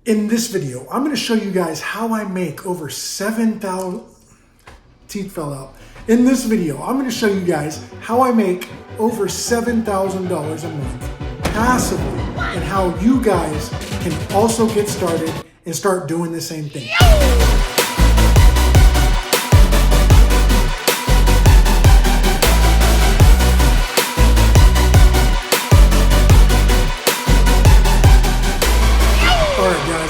In this video, I'm going to show you guys how I make over 7,000, teeth fell out. In this video, I'm going to show you guys how I make over $7,000 a month passively and how you guys can also get started and start doing the same thing.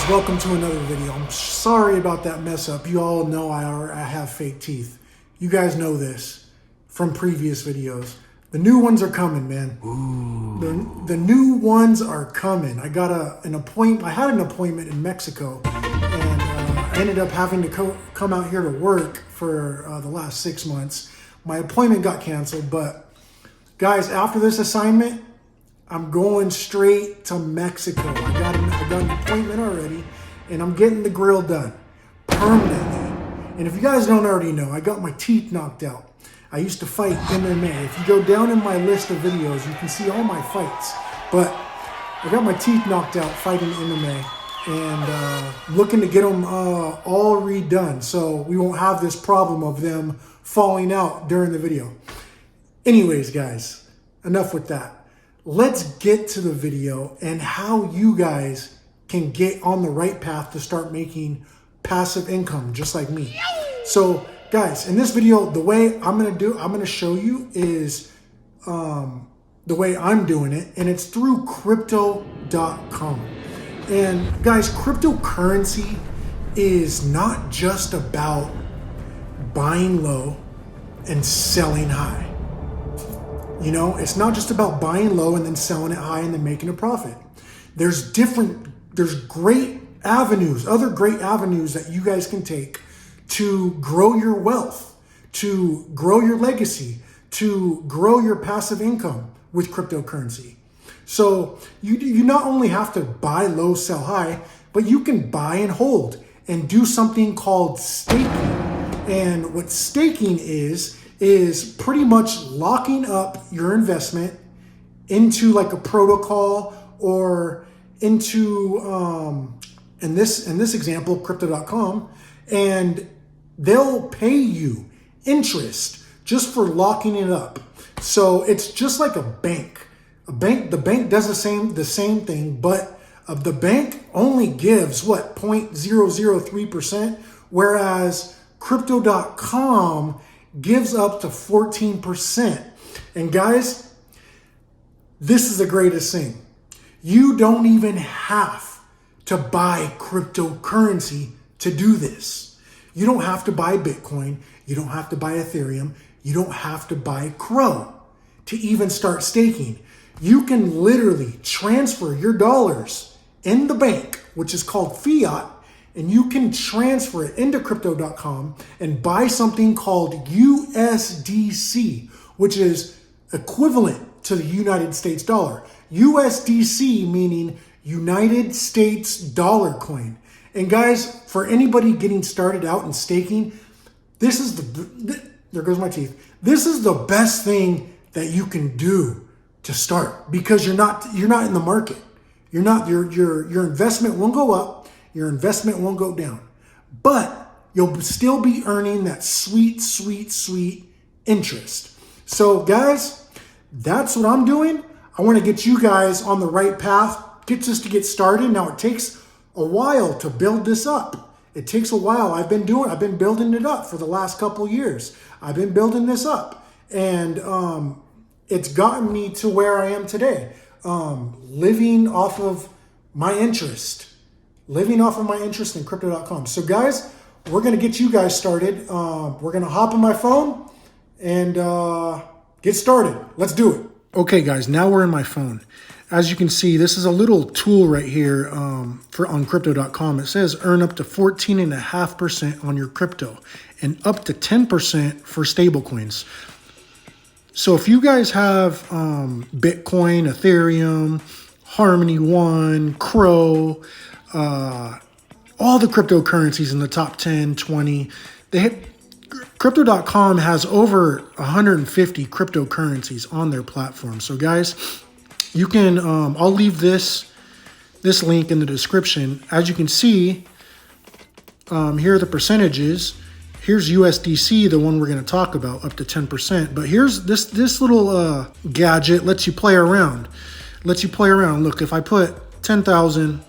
Welcome to another video. I'm sorry about that mess up. You all know I have fake teeth. You guys know this from previous videos. The new ones are coming, man. Ooh. The new ones are coming. I got an appointment. I had an appointment in Mexico, and I ended up having to come out here to work for the last 6 months. My appointment got canceled, but guys, after this assignment, I'm going straight to Mexico. I got an appointment already, and I'm getting the grill done permanently. And if you guys don't already know, I got my teeth knocked out. I used to fight MMA. If you go down in my list of videos, you can see all my fights. But I got my teeth knocked out fighting MMA and looking to get them all redone, so we won't have this problem of them falling out during the video. Anyways, guys, enough with that. Let's get to the video and how you guys can get on the right path to start making passive income just like me. So guys, in this video, the way I'm going to show you is the way I'm doing it, and it's through crypto.com. And guys, cryptocurrency is not just about buying low and selling high. You know, it's not just about buying low and then selling it high and then making a profit. There's great avenues, other great avenues that you guys can take to grow your wealth, to grow your legacy, to grow your passive income with cryptocurrency. So you not only have to buy low, sell high, but you can buy and hold and do something called staking. And what staking is pretty much locking up your investment into like a protocol or into, in this example, crypto.com, and they'll pay you interest just for locking it up. So it's just like a bank. The bank does the same thing, but the bank only gives what, 0.003%, whereas crypto.com gives up to 14%. And guys, this is the greatest thing. You don't even have to buy cryptocurrency to do this. You don't have to buy Bitcoin. You don't have to buy Ethereum. You don't have to buy Crow to even start staking. You can literally transfer your dollars in the bank, which is called fiat, and you can transfer it into crypto.com and buy something called USDC, which is equivalent to the United States dollar. USDC meaning United States dollar coin. And guys, for anybody getting started out in staking, this is there goes my teeth. This is the best thing that you can do to start, because you're not in the market. Your investment won't go up. Your investment won't go down, but you'll still be earning that sweet, sweet, sweet interest. So guys, that's what I'm doing. I want to get you guys on the right path, get us to get started. Now it takes a while to build this up. It takes a while. I've been building it up for the last couple years. I've been building this up, and it's gotten me to where I am today, living off of my interest. In crypto.com. So guys, we're going to get you guys started. We're going to hop on my phone and get started. Let's do it. Okay guys, now we're in my phone. As you can see, this is a little tool right here on crypto.com. It says earn up to 14.5% on your crypto and up to 10% for stablecoins. So if you guys have Bitcoin, Ethereum, Harmony One, Crow, all the cryptocurrencies in the top 10, 20, crypto.com has over 150 cryptocurrencies on their platform. So guys, you can, I'll leave this this link in the description. As you can see, here are the percentages. Here's USDC, the one we're going to talk about, up to 10%. But here's this little gadget lets you play around. Look, if I put 10,000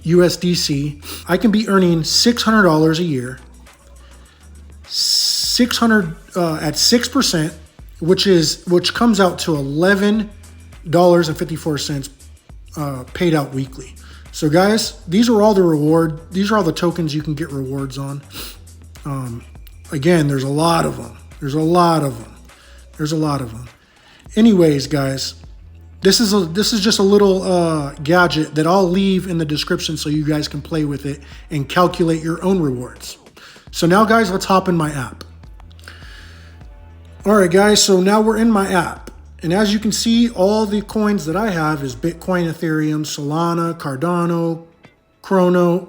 USDC, I can be earning $600 a year. 600 at 6%, which comes out to $11.54 paid out weekly. So guys, these are all the tokens you can get rewards on. Again, there's a lot of them. Anyways, guys, this is just a little gadget that I'll leave in the description so you guys can play with it and calculate your own rewards. So now, guys, let's hop in my app. All right, guys, so now we're in my app. And as you can see, all the coins that I have is Bitcoin, Ethereum, Solana, Cardano,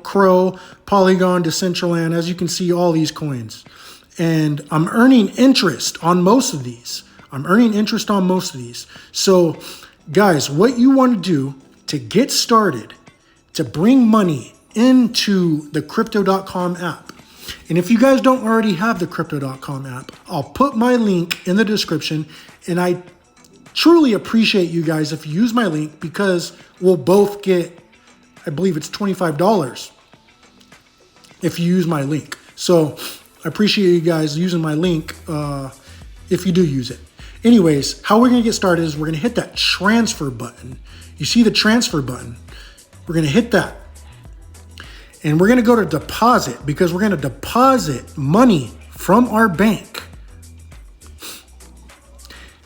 Crow, Polygon, Decentraland. As you can see, all these coins. And I'm earning interest on most of these. So, guys, what you want to do to get started, to bring money into the Crypto.com app. And if you guys don't already have the Crypto.com app, I'll put my link in the description. And I truly appreciate you guys if you use my link, because we'll both get, I believe it's $25 if you use my link. So I appreciate you guys using my link if you do use it. Anyways, how we're going to get started is we're going to hit that transfer button. You see the transfer button? We're going to hit that. And we're going to go to deposit, because we're going to deposit money from our bank.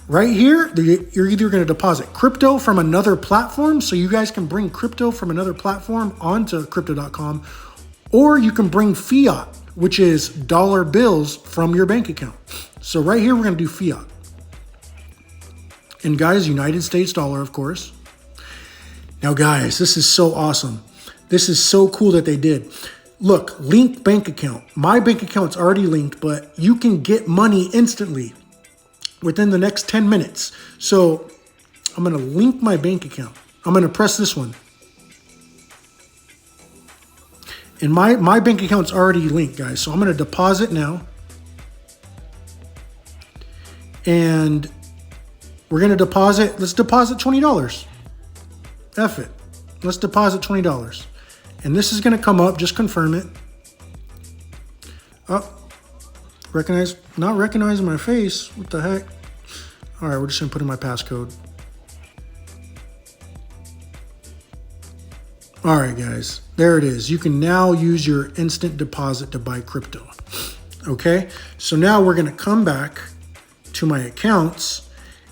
Right here, you're either going to deposit crypto from another platform, so you guys can bring crypto from another platform onto Crypto.com, or you can bring fiat, which is dollar bills from your bank account. So right here, we're going to do fiat. And guys, United States dollar, of course. Now, guys, this is so awesome. This is so cool that they did. Look, link bank account. My bank account's already linked, but you can get money instantly within the next 10 minutes. So I'm going to link my bank account. I'm going to press this one. And my bank account's already linked, guys. So I'm going to deposit now. And we're going to deposit, let's deposit $20. F it. Let's deposit $20. And this is going to come up, just confirm it. Oh, not recognizing my face. What the heck? All right, we're just going to put in my passcode. All right, guys, there it is. You can now use your instant deposit to buy crypto. Okay, so now we're going to come back to my accounts.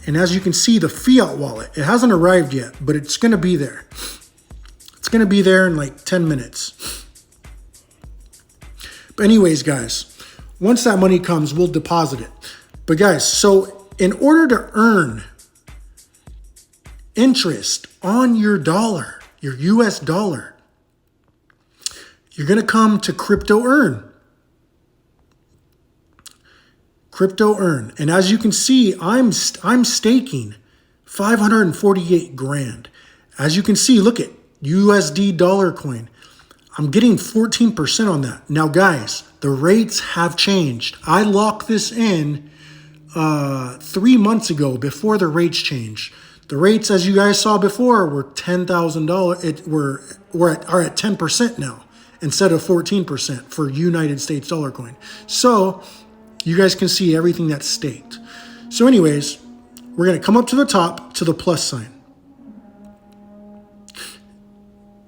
And as you can see, the fiat wallet, it hasn't arrived yet, but it's going to be there. It's going to be there in like 10 minutes. But anyways, guys, once that money comes, we'll deposit it. But guys, so in order to earn interest on your dollar, your US dollar, you're going to come to Crypto Earn. Crypto Earn. And as you can see, I'm staking 548 grand. As you can see, look at USD dollar coin. I'm getting 14% on that. Now, guys, the rates have changed. I locked this in 3 months ago before the rates changed. The rates, as you guys saw before, were $10,000. Are at 10% now instead of 14% for United States dollar coin. So you guys can see everything that's staked. So anyways, we're going to come up to the top to the plus sign.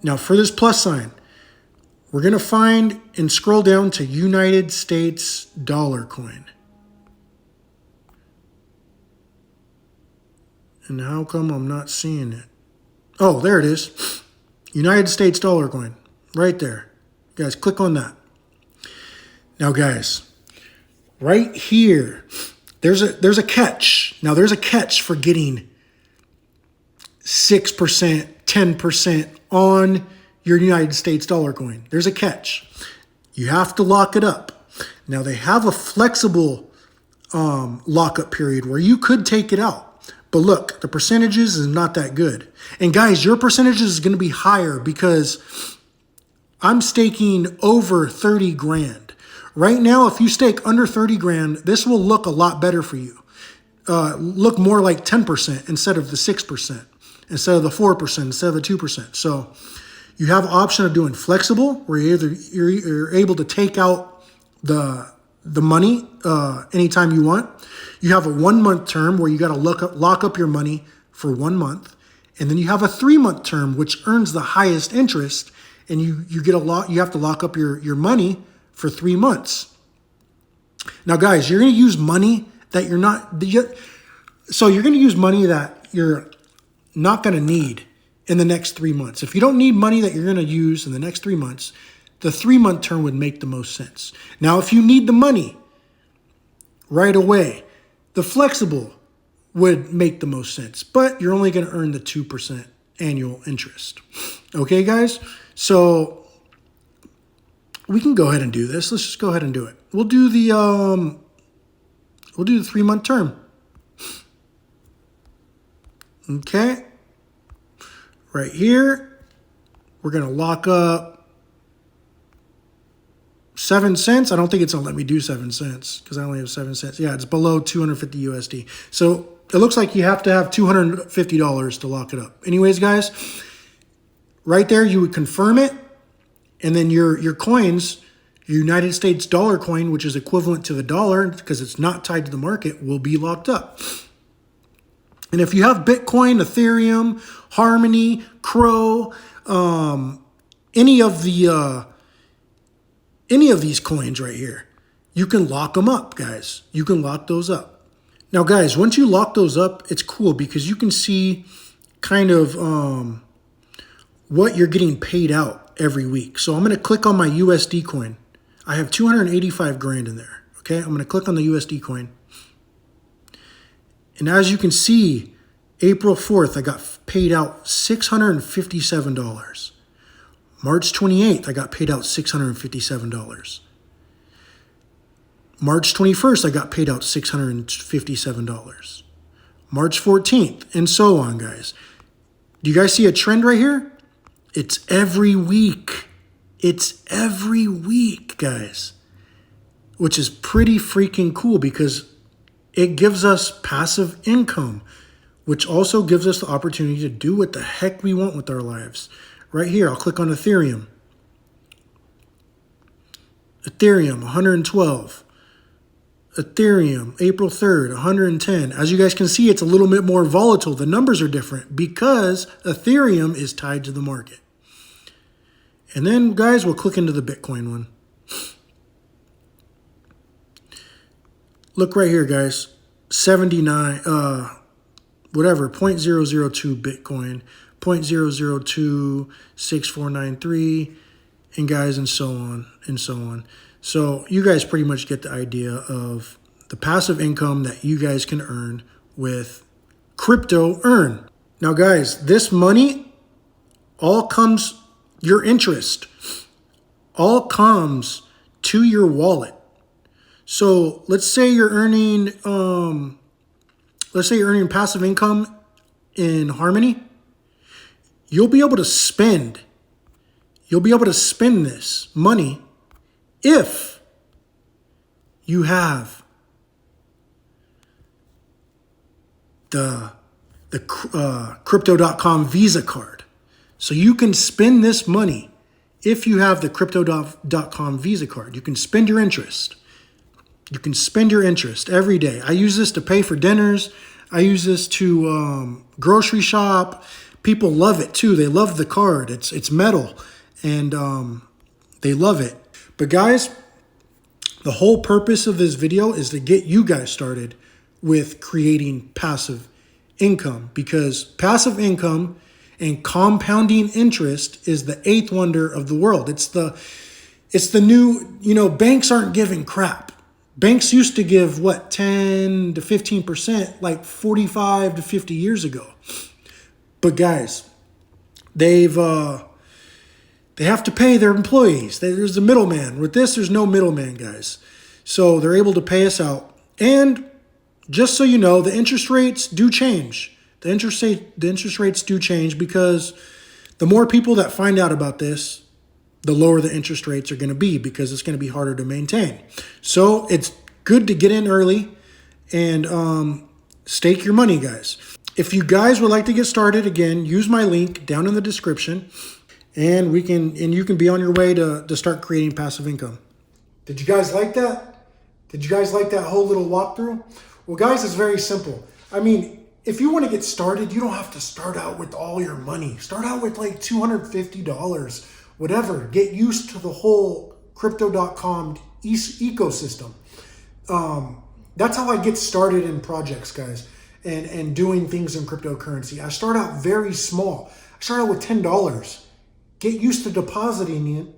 Now for this plus sign, we're going to find and scroll down to United States dollar coin. And how come I'm not seeing it? Oh, there it is. United States dollar coin. Right there. Guys, click on that. Now, guys, right here, there's a catch. Now, there's a catch for getting 6%, 10% on your United States dollar coin. There's a catch. You have to lock it up. Now, they have a flexible lockup period where you could take it out. But look, the percentages is not that good. And guys, your percentages is going to be higher because I'm staking over 30 grand. Right now, if you stake under 30 grand, this will look a lot better for you. Look more like 10% instead of the 6%, instead of the 4%, instead of the 2%. So you have an option of doing flexible, where you're able to take out the money anytime you want. You have a 1 month term where you got to lock up your money for 1 month, and then you have a 3 month term which earns the highest interest, and you get you have to lock up your money for 3 months. Now, guys, you're going to use money that you're not. So you're going to use money that you're not going to need in the next 3 months. If you don't need money that you're going to use in the next 3 months, the 3 month term would make the most sense. Now, if you need the money right away, the flexible would make the most sense, but you're only going to earn the 2% annual interest. Okay, guys? So we can go ahead and do this. Let's just go ahead and do it. We'll do the 3 month term. Okay. Right here, we're going to lock up 7 cents. I don't think it's going to let me do 7 cents because I only have 7 cents. Yeah, it's below 250 USD. So it looks like you have to have $250 to lock it up. Anyways, guys, right there, you would confirm it. And then your coins, your United States dollar coin, which is equivalent to the dollar because it's not tied to the market, will be locked up. And if you have Bitcoin, Ethereum, Harmony, Crow, any of these coins right here, you can lock them up, guys. You can lock those up. Now, guys, once you lock those up, it's cool because you can see kind of what you're getting paid out every week. So I'm going to click on my USD coin. I have 285 grand in there. Okay, I'm going to click on the USD coin. And as you can see, April 4th, I got paid out $657. March 28th, I got paid out $657. March 21st, I got paid out $657. March 14th, and so on, guys. Do you guys see a trend right here? It's every week. It's every week, guys. Which is pretty freaking cool because it gives us passive income, which also gives us the opportunity to do what the heck we want with our lives. Right here, I'll click on Ethereum. Ethereum, 112. Ethereum, April 3rd, 110. As you guys can see, it's a little bit more volatile. The numbers are different because Ethereum is tied to the market. And then, guys, we'll click into the Bitcoin one. Look right here, guys. 79, whatever, 0.002 Bitcoin, 0.0026493, and guys, and so on, and so on. So you guys pretty much get the idea of the passive income that you guys can earn with crypto earn. Now, guys, this money all comes, your interest, all comes to your wallet. So let's say you're earning, passive income in Harmony. You'll be able to spend this money if you have the crypto.com Visa card. So you can spend this money if you have the crypto.com Visa card. You can spend your interest. You can spend your interest every day. I use this to pay for dinners. I use this to grocery shop. People love it too. They love the card. It's metal, and they love it. But guys, the whole purpose of this video is to get you guys started with creating passive income, because passive income and compounding interest is the eighth wonder of the world. It's the new, banks aren't giving crap. Banks used to give 10 to 15% like 45 to 50 years ago. But guys, they have to pay their employees. There's a middleman. With this, there's no middleman, guys. So they're able to pay us out. And just so you know, the interest rates do change. The interest rates do change because the more people that find out about this, the lower the interest rates are going to be because it's going to be harder to maintain. So it's good to get in early and stake your money, guys. If you guys would like to get started, again, use my link down in the description, and you can be on your way to start creating passive income. Did you guys like that? Did you guys like that whole little walkthrough? Well, guys, it's very simple. I mean, if you want to get started, you don't have to start out with all your money. Start out with like $250, whatever. Get used to the whole crypto.com ecosystem. That's how I get started in projects, guys, and doing things in cryptocurrency. I start out very small. I start out with $10. Get used to depositing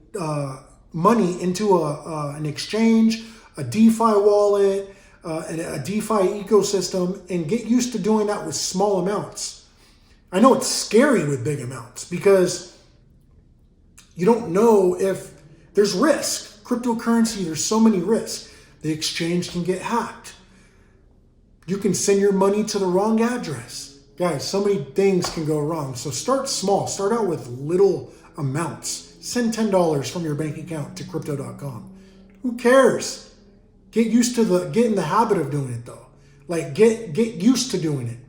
money into an exchange, a DeFi wallet, and a DeFi ecosystem, and get used to doing that with small amounts. I know it's scary with big amounts because you don't know if there's risk. Cryptocurrency, there's so many risks. The exchange can get hacked. You can send your money to the wrong address. Guys, so many things can go wrong. So start small. Start out with little amounts. Send $10 from your bank account to crypto.com. Who cares? Get in the habit of doing it though. Like get used to doing it.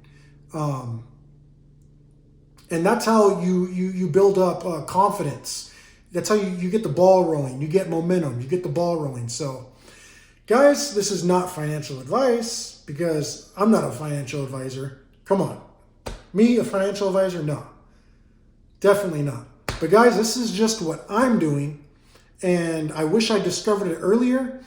And that's how you build up confidence. That's how you get the ball rolling. You get momentum. You get the ball rolling. So guys, this is not financial advice because I'm not a financial advisor. Come on. Me, a financial advisor? No. Definitely not. But guys, this is just what I'm doing. And I wish I discovered it earlier.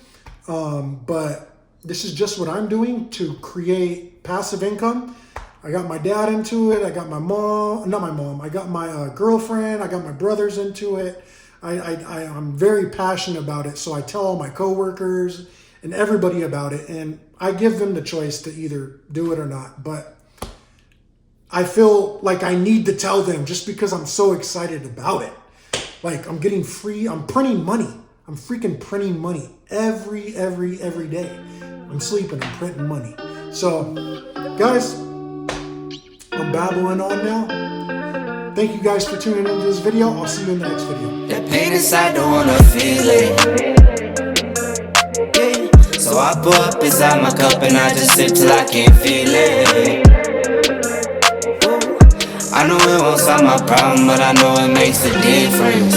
But this is just what I'm doing to create passive income. I got my dad into it. I got my mom, not my mom. I got my girlfriend. I got my brothers into it. I'm very passionate about it. So I tell all my coworkers and everybody about it. And I give them the choice to either do it or not. But I feel like I need to tell them just because I'm so excited about it. Like I'm getting free. I'm printing money. I'm freaking printing money every day. I'm sleeping. I'm printing money. So guys, I'm babbling on now. Thank you guys for tuning into this video. I'll see you in the next video. That pain inside, don't wanna feel it. Yeah. So I pour up inside my cup and I just sip till I can't feel it. I know it won't solve my problem, but I know it makes a difference.